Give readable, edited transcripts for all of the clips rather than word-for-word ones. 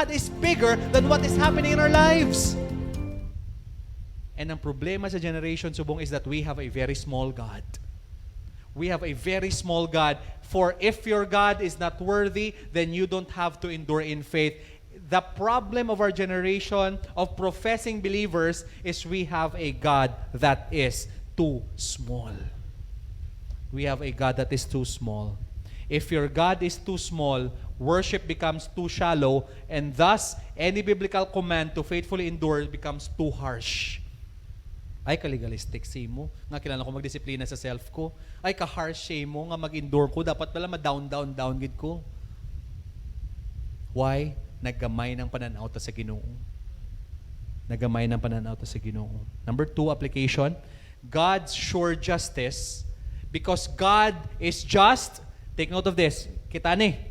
God is bigger than what is happening in our lives. And ang problema sa generation subong is that we have a very small God. We have a very small God. For if your God is not worthy, then you don't have to endure in faith. The problem of our generation of professing believers is we have a God that is too small. We have a God that is too small. If your God is too small, worship becomes too shallow, and thus, any biblical command to faithfully endure becomes too harsh. Ay, kalegalistic si mo. Nga kilala ko magdisiplina sa self ko. Ay, ka-harsh si mo nga mag-endure ko. Dapat pala ma-down gid ko. Why? Naggamay ng pananaw ta sa Ginoo. Naggamay ng pananaw ta sa Ginoo. Number 2, application. God's sure justice. Because God is just, take note of this, kita ni.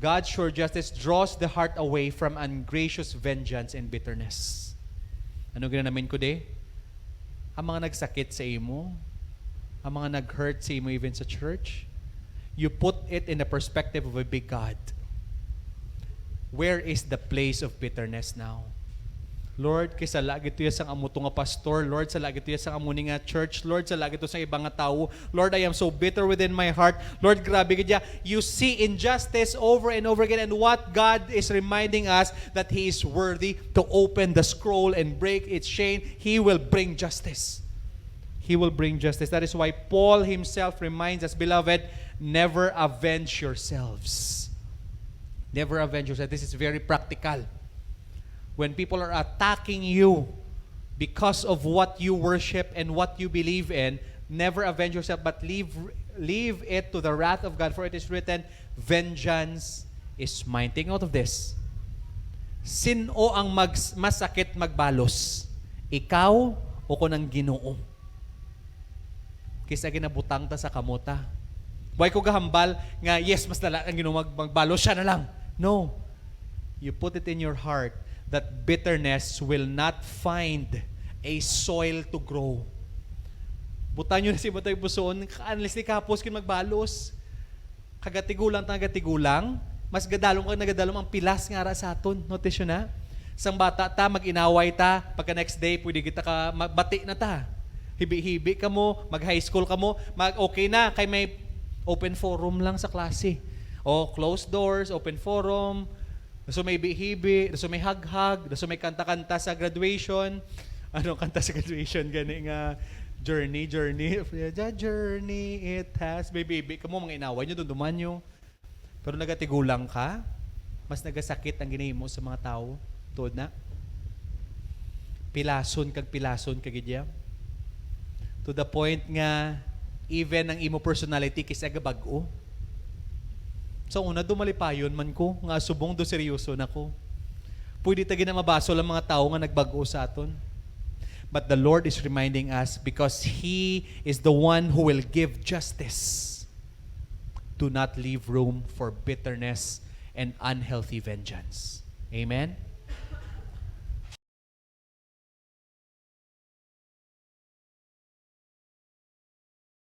God's sure justice draws the heart away from ungracious vengeance and bitterness. Ano ginanamin ko de? Ang mga nagsakit sa imo, ang mga nag-hurt sa imo even sa church, you put it in the perspective of a big God. Where is the place of bitterness now? Lord, kaysa lagi to yasang amuto nga pastor. Lord, sa lagi to yasang amuni nga church. Lord, sa lagi to sa ibang nga tao. Lord, I am so bitter within my heart. Lord, grabe ka. You see injustice over and over again, and what God is reminding us that He is worthy to open the scroll and break its chain. He will bring justice. He will bring justice. That is why Paul himself reminds us, beloved, never avenge yourselves. Never avenge yourselves. This is very practical. When people are attacking you because of what you worship and what you believe in, never avenge yourself, but leave it to the wrath of God. For it is written, vengeance is mine. Take note of this. Sino ang masakit magbalos? Ikaw o ko ng Ginoo? Kisa ginabutang ta sa kamuta. Why ko gahambal nga, yes, mas dala ang Ginoo magbalos, siya na lang. No. You put it in your heart that bitterness will not find a soil to grow. Butan nyo na si Batay Buson, unless ni kapos kin magbalos. Kagatigulang, mas gadalong ka nagadalong ang pilas nga ara sa aton. Notice yun na? Sang bata ta, mag-inaway ta, pagka next day, pwede kita ka, bati na ta. Hibi-hibi ka mo, mag-high school ka mo, okay na, kay may open forum lang sa klase. O closed doors, open forum, so may bihibi, so may hag-hag, so may kanta-kanta sa graduation. Anong kanta sa graduation? Gani nga, journey, the journey it has. Baby, ka mo, mga inaway nyo, dunduman nyo. Pero nagatigulang ka, mas nagasakit ang ginahin mo sa mga tao. Tuod na. Pilason kagidya. To the point nga, even ang imo personality kisa gabago. So una, dumalipayon man ko, nga subong do seryoso na ko. Pwede tagi na mabaso lang mga tao nga nagbago sa aton. But the Lord is reminding us because He is the one who will give justice. Do not leave room for bitterness and unhealthy vengeance. Amen?